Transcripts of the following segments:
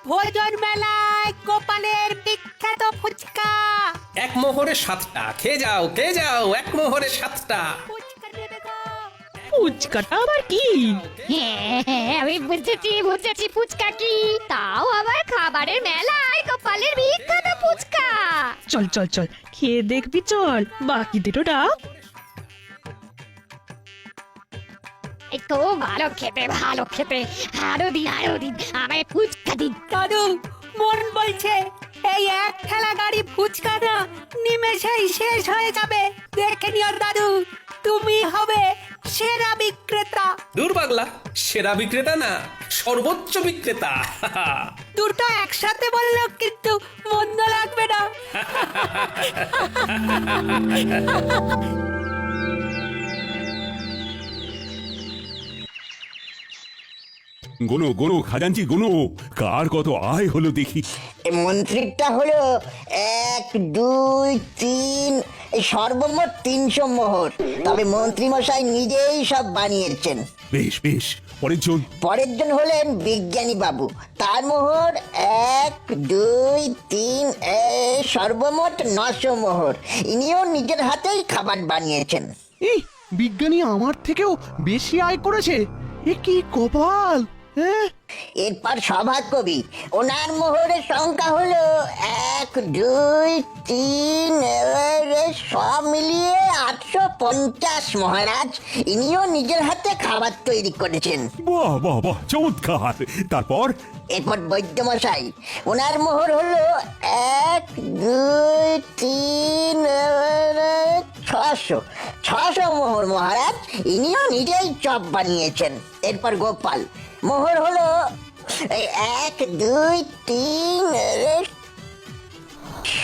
ভোজন মেলায় গোপালের বিখ্যাত ফুচকা। এক মোহরে 7টা, খেয়ে যাও, এক মোহরে 7টা। ফুচকা নেবে গো? ফুচকাটা আবার কি? হ্যাঁ, আমি বুঝেছি ফুচকা কি। তাও আবার খাবারের মেলায় গোপালের বিখ্যাত ফুচকা। চল চল চল, খেয়ে দেখবি চল, বাকিদেরও ডাক। একটু ভালো খেতে আরো দিন আমায় ফুচকা দিন। দাদু, মন বলছে এই এক ঠেলা গাড়ি ফুচকা না নিমেষেই শেষ হয়ে যাবে। দেখে নিও দাদু, তুমি হবে সেরা বিক্রেতা। দূর পাগলা, সেরা বিক্রেতা না, সর্বোচ্চ বিক্রেতা। দুটো একসাথে বললেও কিন্তু মন্দ লাগবে না। গোনো গোনো খাজাঞ্চি গোনো, কার কত আয় হলো দেখি। মন্ত্রীটা হলো 1 2 3, এই সর্বমোট 300 মোহর। তবে মন্ত্রী মশাই নিজেই সব বানিয়েছেন। বেশ বেশ, পরের জন। পরের জন হলেন বিজ্ঞানী বাবু, তার মোহর 1 2 3, সর্বমোট 900 মোহর। ইনিও নিজের হাতেই খাবার বানিয়েছেন। এই বিজ্ঞানী আমার থেকেও বেশি আয় করেছে, এ কি কপাল! হ্যাঁ, এরপর সভাকবি, ওনার মোহরের সংখ্যা হলো 1 2 3, সব মিলিয়ে 850 মহারাজ। ইনিও নিজের হাতে খাবার তৈরি করেছেন। বাহ বাহ বাহ, চমৎকার। তারপর এরপর বৈদ্যমশাই, ওনার মোহর হলো 1 2 3, 600 মোহর মহারাজ। ইনিও নিজেই চপ বানিয়েছেন। এরপর গোপাল, মোহর হলো 1 2 3,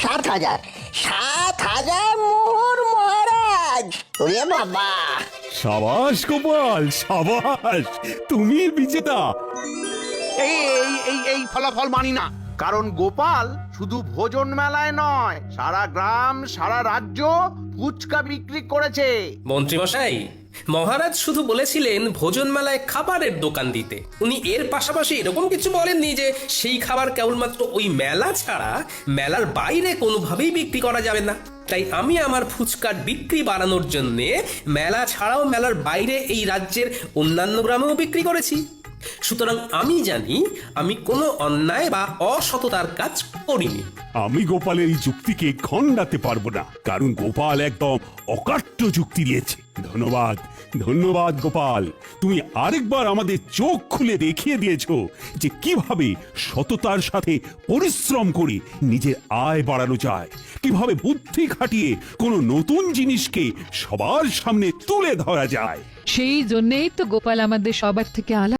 7,000 মোহর মহারাজ। ওরে বাবা! সাবাস গোপাল, সাবাস, তুমি বিজেতা। এই এই এই এই ফলাফল মানি না, কারণ গোপাল শুধু ভোজন মেলায় নয়, সারা গ্রাম সারা রাজ্য ফুচকা বিক্রি করেছে। মন্ত্রীমশাই, মহারাজ শুধু বলেছিলেন ভোজন মেলায় খাবারের দোকান দিতে। উনি এর পাশাপাশি এরকম কিছু বলেননি যে সেই খাবার কেবলমাত্র ওই মেলা ছাড়া মেলার বাইরে কোনোভাবেই বিক্রি করা যাবে না। তাই আমি আমার ফুচকার বিক্রি বাড়ানোর জন্য মেলা ছাড়াও মেলার বাইরে এই রাজ্যের অন্যান্য গ্রামেও বিক্রি করেছি। সুতরাং আমি জানি আমি কোনো অন্যায় বা অসততার কাজ করিনি। আমি গোপালের এই যুক্তিকে খণ্ডাতে পারবো না, কারণ গোপাল একদম অকাট্য যুক্তি দিয়েছে। ধন্যবাদ ধন্যবাদ গোপাল, তুমি আরেকবার আমাদের চোখ খুলে দেখিয়ে দিয়েছো যে কিভাবে সততার সাথে পরিশ্রম করে নিজের আয় বাড়ানো যায়, কিভাবে বুদ্ধি খাটিয়ে কোনো নতুন জিনিসকে সবার সামনে তুলে ধরা যায়। সেই জন্যেই তো গোপাল আমাদের সবার থেকে আলাদা।